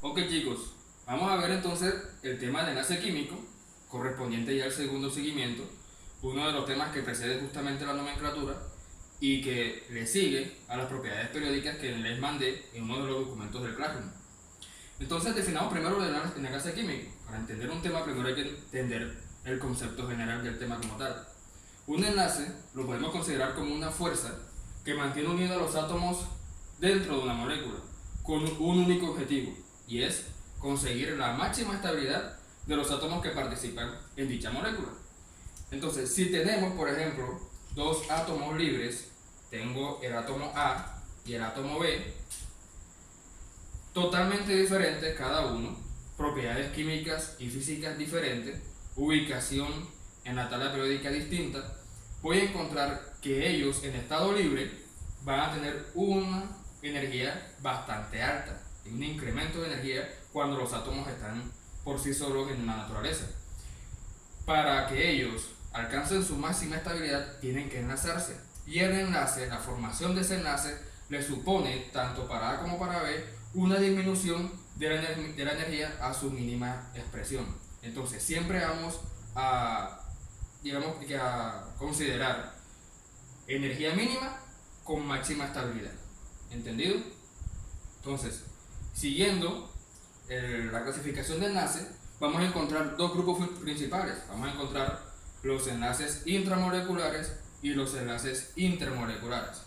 Ok chicos, vamos a ver entonces el tema del enlace químico, correspondiente ya al segundo seguimiento, uno de los temas que precede justamente la nomenclatura y que le sigue a las propiedades periódicas que les mandé en uno de los documentos del Classroom. Entonces definamos primero el enlace químico. Para entender un tema primero hay que entender el concepto general del tema como tal. Un enlace lo podemos considerar como una fuerza que mantiene unidos a los átomos dentro de una molécula con un único objetivo, y es conseguir la máxima estabilidad de los átomos que participan en dicha molécula. Entonces, si tenemos, por ejemplo, dos átomos libres, tengo el átomo A y el átomo B, totalmente diferentes cada uno, propiedades químicas y físicas diferentes, ubicación en la tabla periódica distinta, voy a encontrar que ellos en estado libre van a tener una energía bastante alta y un incremento de energía cuando los átomos están por sí solos en la naturaleza. Para que ellos alcancen su máxima estabilidad tienen que enlazarse, y el enlace, la formación de ese enlace le supone tanto para A como para B una disminución de la energía a su mínima expresión. Entonces siempre vamos a, a considerar energía mínima con máxima estabilidad. ¿Entendido? Entonces, siguiendo la clasificación de enlace, vamos a encontrar dos grupos principales. Vamos a encontrar los enlaces intramoleculares y los enlaces intermoleculares.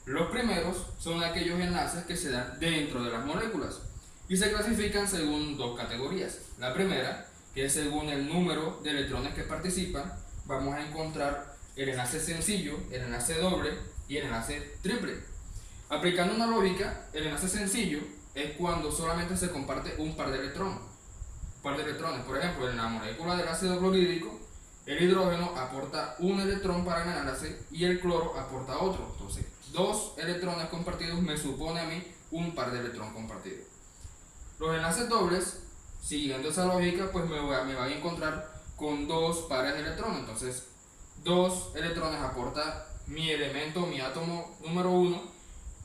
Los primeros son aquellos enlaces que se dan dentro de las moléculas y se clasifican según dos categorías. La primera, que es según el número de electrones que participan, vamos a encontrar el enlace sencillo, el enlace doble y el enlace triple. Aplicando una lógica, el enlace sencillo es cuando solamente se comparte un par de electrones. Por ejemplo, en la molécula del ácido clorhídrico, el hidrógeno aporta un electrón para el enlace y el cloro aporta otro. Entonces, dos electrones compartidos me supone a mí un par de electrones compartidos. Los enlaces dobles, siguiendo esa lógica, pues me voy a encontrar con dos pares de electrones. Entonces, dos electrones aporta mi elemento, mi átomo número 1,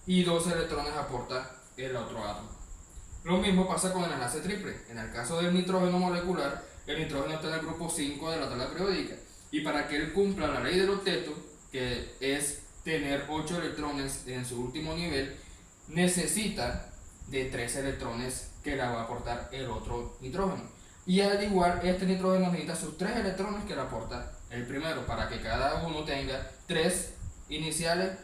y dos electrones aporta el otro átomo. Lo mismo pasa con el enlace triple. En el caso del nitrógeno molecular, el nitrógeno está en el grupo 5 de la tabla periódica, y para que él cumpla la ley del octeto, que es tener 8 electrones en su último nivel, necesita de 3 electrones que le va a aportar el otro nitrógeno. Y al igual, este nitrógeno necesita sus 3 electrones que le aporta el primero, para que cada uno tenga 3 iniciales,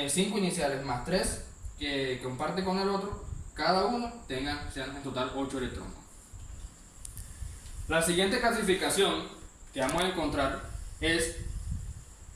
5 iniciales más 3 que comparte con el otro, cada uno sean en total 8 electrones. La siguiente clasificación que vamos a encontrar es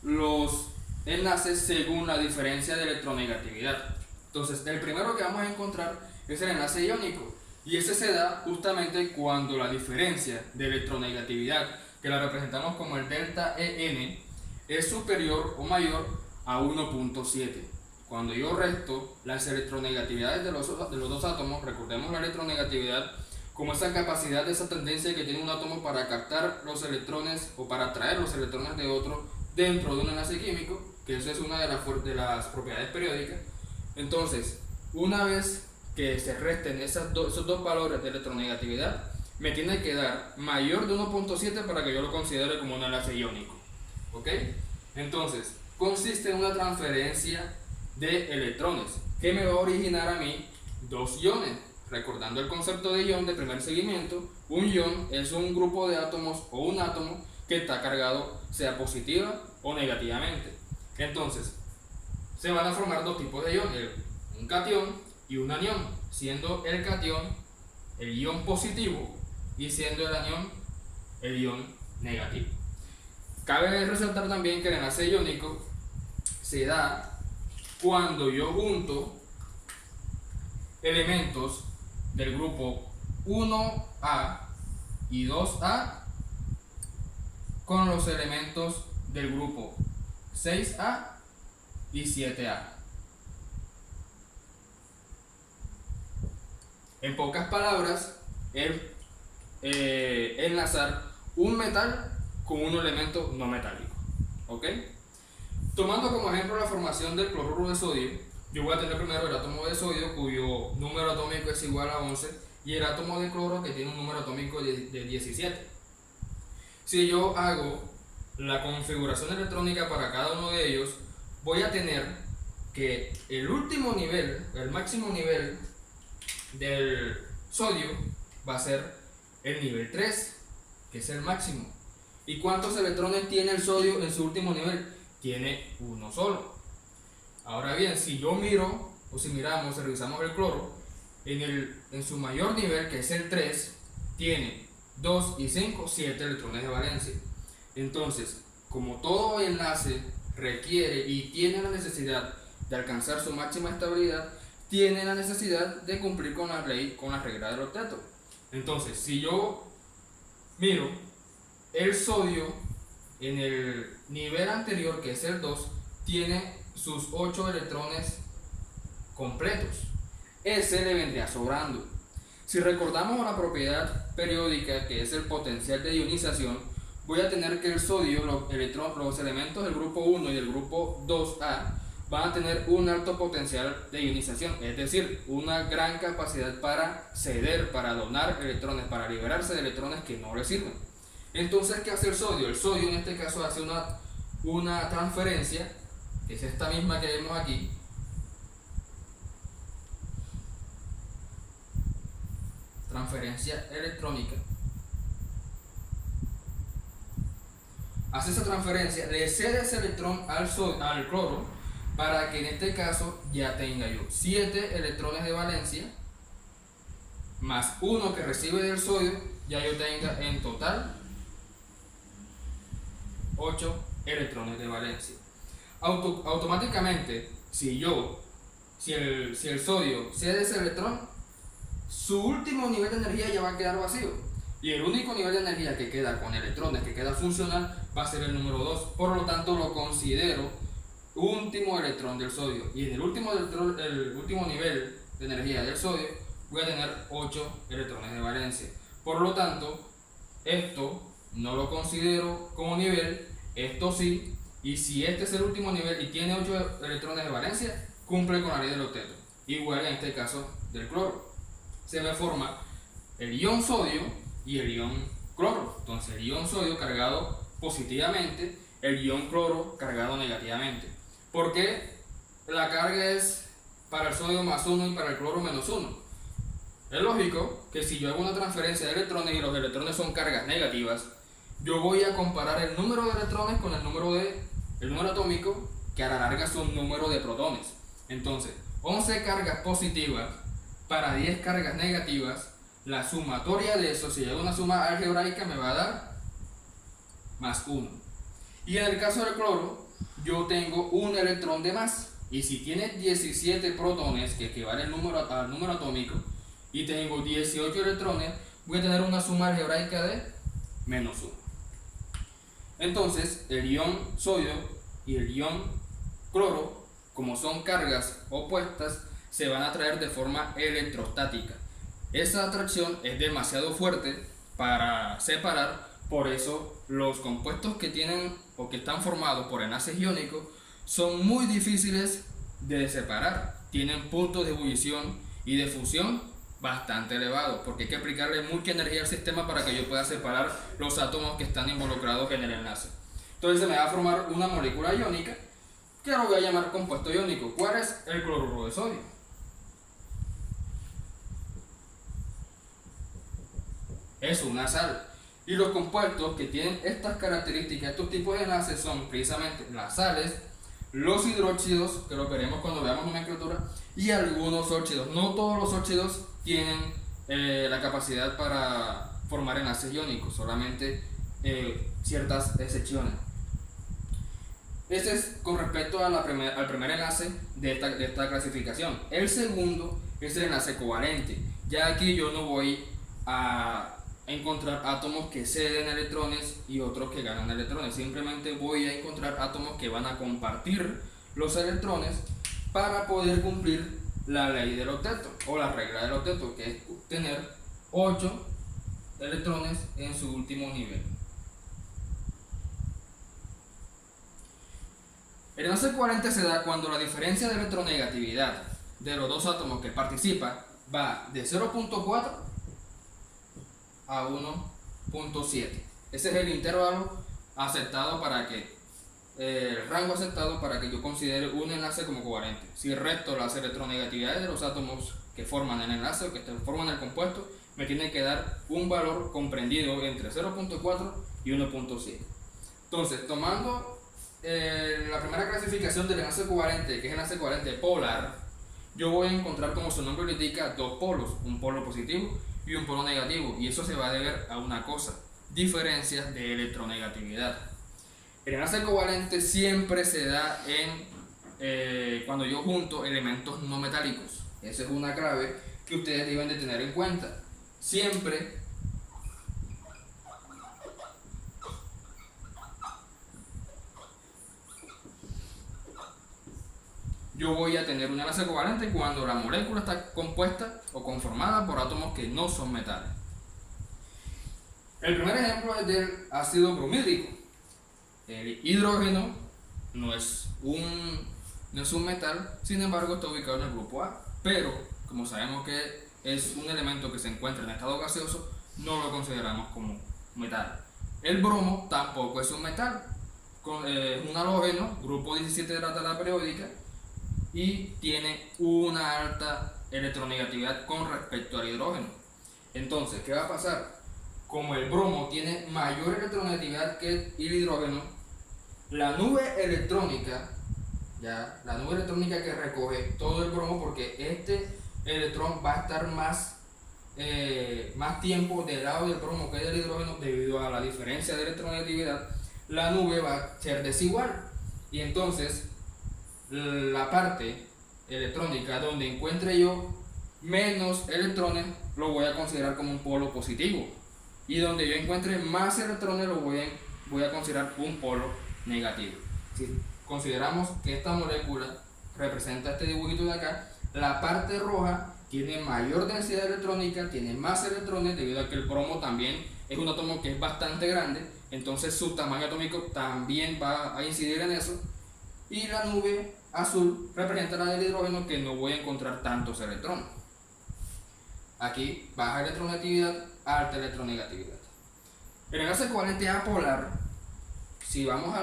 los enlaces según la diferencia de electronegatividad. Entonces, el primero que vamos a encontrar es el enlace iónico, y ese se da justamente cuando la diferencia de electronegatividad, que la representamos como el delta EN, es superior o mayor a 1.7. Cuando yo resto las electronegatividades de los dos átomos, recordemos la electronegatividad como esa capacidad, esa tendencia que tiene un átomo para captar los electrones o para atraer los electrones de otro dentro de un enlace químico, que eso es una de las propiedades periódicas. Entonces, una vez que se resten esos dos valores de electronegatividad, me tiene que dar mayor de 1.7 para que yo lo considere como un enlace iónico. ¿Ok? Entonces, consiste en una transferencia de electrones que me va a originar a mí dos iones. Recordando el concepto de ion de primer seguimiento, un ion es un grupo de átomos o un átomo que está cargado, sea positiva o negativamente. Entonces, se van a formar dos tipos de iones, un catión y un anión, siendo el catión el ion positivo y siendo el anión el ion negativo. Cabe resaltar también que el enlace iónico se da cuando yo junto elementos del grupo 1A y 2A con los elementos del grupo 6A y 7A. En pocas palabras, es enlazar un metal con un elemento no metálico. ¿Ok? Tomando como ejemplo la formación del cloruro de sodio, yo voy a tener primero el átomo de sodio, cuyo número atómico es igual a 11, y el átomo de cloro, que tiene un número atómico de 17. Si yo hago la configuración electrónica para cada uno de ellos, voy a tener que el último nivel, el máximo nivel del sodio va a ser el nivel 3, que es el máximo. ¿Y cuántos electrones tiene el sodio en su último nivel? Tiene uno solo. Ahora bien, si yo miro, o si miramos, si revisamos el cloro, en su mayor nivel, que es el 3, tiene 2 y 5, 7 electrones de valencia. Entonces, como todo enlace requiere y tiene la necesidad de alcanzar su máxima estabilidad, tiene la necesidad de cumplir con la ley, con la regla del octeto. Entonces, si yo miro el sodio en el nivel anterior, que es el 2, tiene sus 8 electrones completos. Ese le vendría sobrando. Si recordamos la propiedad periódica, que es el potencial de ionización, voy a tener que el sodio, los elementos del grupo 1 y del grupo 2A van a tener un alto potencial de ionización, es decir, una gran capacidad para ceder, para donar electrones, para liberarse de electrones que no le sirven. Entonces, ¿qué hace el sodio? El sodio en este caso hace una transferencia, que es esta misma que vemos aquí, transferencia electrónica. Hace esa transferencia, le cede ese electrón al cloro, para que en este caso ya tenga yo 7 electrones de valencia más 1 que recibe del sodio, ya yo tenga en total 8 electrones de valencia. Automáticamente, si el sodio cede ese electrón, su último nivel de energía ya va a quedar vacío, y el único nivel de energía que queda con electrones, que queda funcional, va a ser el número 2. Por lo tanto, lo considero último electrón del sodio, y en el último nivel de energía del sodio voy a tener 8 electrones de valencia. Por lo tanto, esto no lo considero como nivel, esto sí, y si este es el último nivel y tiene 8 electrones de valencia, cumple con la ley del octeto, igual en este caso del cloro. Se me forma el ion sodio y el ion cloro. Entonces, el ion sodio cargado positivamente, el ion cloro cargado negativamente. ¿Por qué la carga es para el sodio más 1 y para el cloro menos 1? Es lógico que si yo hago una transferencia de electrones y los electrones son cargas negativas, yo voy a comparar el número de electrones con el número atómico, que a la larga son número de protones. Entonces, 11 cargas positivas para 10 cargas negativas, la sumatoria de eso, si hago una suma algebraica, me va a dar más 1. Y en el caso del cloro, yo tengo un electrón de más, y si tiene 17 protones, que equivale al número atómico, y tengo 18 electrones, voy a tener una suma algebraica de menos 1. Entonces, el ion sodio y el ion cloro, como son cargas opuestas, se van a atraer de forma electrostática. Esa atracción es demasiado fuerte para separar, por eso los compuestos que tienen o que están formados por enlaces iónicos son muy difíciles de separar. Tienen puntos de ebullición y de fusión bastante elevados, porque hay que aplicarle mucha energía al sistema para que yo pueda separar los átomos que están involucrados en el enlace. Entonces se me va a formar una molécula iónica que lo voy a llamar compuesto iónico. ¿Cuál es? El cloruro de sodio. Es una sal. Y los compuestos que tienen estas características, estos tipos de enlaces, son precisamente las sales, los hidróxidos, que lo veremos cuando veamos nomenclatura, y algunos óxidos. No todos los óxidos tienen la capacidad para formar enlaces iónicos, solamente ciertas excepciones. Este es con respecto a al primer enlace de esta clasificación. El segundo es el enlace covalente. Ya aquí yo no voy a encontrar átomos que ceden electrones y otros que ganan electrones. Simplemente voy a encontrar átomos que van a compartir los electrones para poder cumplir la ley del octeto o la regla del octeto, que es tener 8 electrones en su último nivel. El enlace covalente se da cuando la diferencia de electronegatividad de los dos átomos que participan va de 0.4 a 1.7. Ese es el intervalo aceptado para que, el rango aceptado para que yo considere un enlace como covalente. Si resto las electronegatividades de los átomos que forman el enlace o que forman el compuesto, me tiene que dar un valor comprendido entre 0.4 y 1.7. Entonces, tomando la primera clasificación del enlace covalente, que es el enlace covalente polar, yo voy a encontrar, como su nombre lo indica, dos polos, un polo positivo y un polo negativo, y eso se va a deber a una cosa: diferencias de electronegatividad. El enlace covalente siempre se da cuando yo junto elementos no metálicos. Esa es una clave que ustedes deben de tener en cuenta. Siempre yo voy a tener un enlace covalente cuando la molécula está compuesta o conformada por átomos que no son metales. El primer ejemplo es del ácido bromídrico. El hidrógeno no es un metal, sin embargo está ubicado en el grupo A, pero como sabemos que es un elemento que se encuentra en estado gaseoso, no lo consideramos como metal. El bromo tampoco es un metal, es un halógeno, grupo 17 de la tabla periódica, y tiene una alta electronegatividad con respecto al hidrógeno. Entonces, ¿qué va a pasar? Como el bromo tiene mayor electronegatividad que el hidrógeno, la nube electrónica que recoge todo el bromo, porque este electrón va a estar más tiempo del lado del bromo que del hidrógeno debido a la diferencia de electronegatividad, la nube va a ser desigual, y entonces la parte electrónica donde encuentre yo menos electrones lo voy a considerar como un polo positivo, y donde yo encuentre más electrones lo voy a considerar un polo negativo. Si consideramos que esta molécula representa este dibujito de acá, la parte roja tiene mayor densidad electrónica, tiene más electrones, debido a que el bromo también es un átomo que es bastante grande, entonces su tamaño atómico también va a incidir en eso. Y la nube azul representa la del hidrógeno, que no voy a encontrar tantos electrones. Aquí baja electronegatividad, alta electronegatividad. El enlace covalente apolar, si vamos a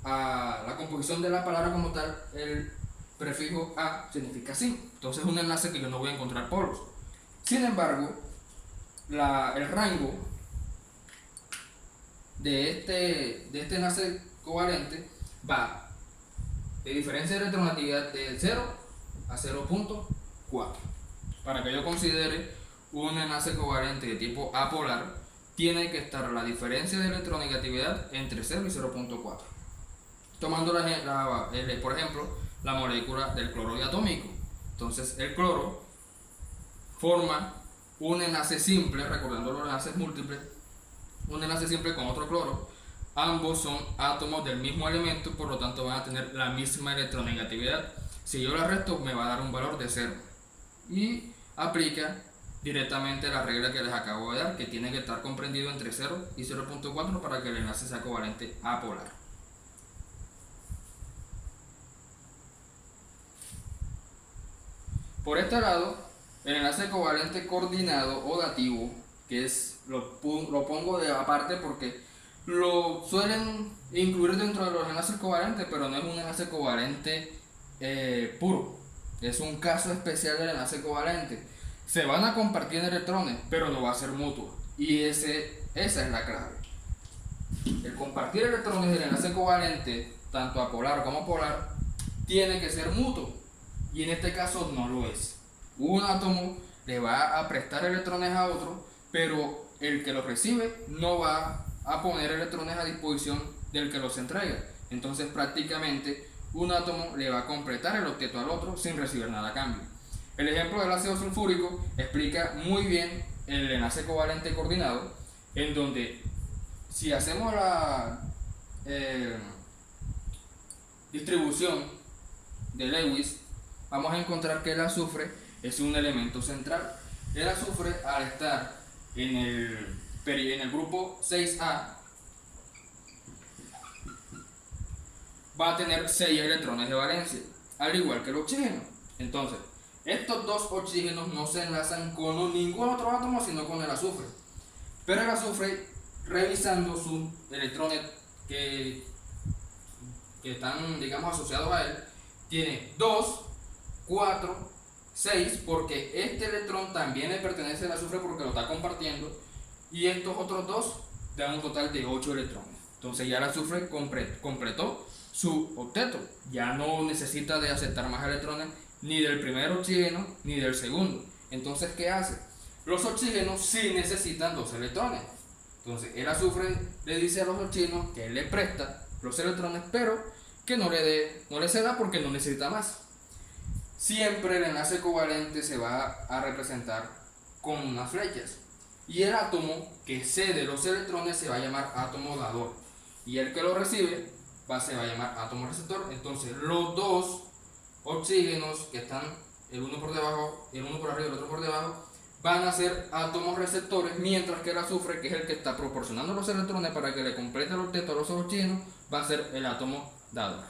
la composición de la palabra como tal, el prefijo A significa sí. Entonces es un enlace que yo no voy a encontrar polos. Sin embargo, el rango de este enlace covalente va de diferencia de electronegatividad de 0 a 0.4. Para que yo considere un enlace covalente de tipo apolar, tiene que estar la diferencia de electronegatividad entre 0 y 0.4. Tomando por ejemplo, la molécula del cloro diatómico. Entonces el cloro forma un enlace simple, recordando los enlaces múltiples, un enlace simple con otro cloro. Ambos son átomos del mismo elemento, por lo tanto van a tener la misma electronegatividad. Si yo la resto, me va a dar un valor de 0. Y aplica directamente la regla que les acabo de dar, que tiene que estar comprendido entre 0 y 0.4 para que el enlace sea covalente apolar. Por este lado, el enlace covalente coordinado o dativo, que es lo pongo de aparte porque lo suelen incluir dentro de los enlaces covalentes, pero no es un enlace covalente puro. Es un caso especial del enlace covalente. Se van a compartir electrones, pero no va a ser mutuo. Y esa es la clave. El compartir electrones del enlace covalente, tanto apolar como polar, tiene que ser mutuo. Y en este caso no lo es. Un átomo le va a prestar electrones a otro, pero el que los recibe no va a poner electrones a disposición del que los entrega. Entonces prácticamente un átomo le va a completar el octeto al otro sin recibir nada a cambio. El ejemplo del ácido sulfúrico explica muy bien el enlace covalente coordinado, en donde si hacemos la distribución de Lewis, vamos a encontrar que el azufre es un elemento central. El azufre, al estar en el grupo 6A, va a tener 6 electrones de valencia, al igual que el oxígeno. Entonces, estos dos oxígenos no se enlazan con ningún otro átomo sino con el azufre. Pero el azufre, revisando sus electrones que están, digamos, asociados a él, tiene 2, 4, 6, porque este electrón también le pertenece al azufre porque lo está compartiendo, y estos otros dos dan un total de 8 electrones. Entonces ya el azufre completó su octeto, ya no necesita de aceptar más electrones ni del primer oxígeno ni del segundo. Entonces, ¿qué hace? Los oxígenos sí necesitan 2 electrones. Entonces el azufre le dice a los oxígenos que él le presta los electrones, pero que no le ceda porque no necesita más. Siempre el enlace covalente se va a representar con unas flechas, y el átomo que cede los electrones se va a llamar átomo dador, y el que lo recibe se va a llamar átomo receptor. Entonces los dos oxígenos que están el uno por debajo, el uno por arriba y el otro por debajo, van a ser átomos receptores, mientras que el azufre, que es el que está proporcionando los electrones para que le complete el octeto a los oxígenos, va a ser el átomo dador.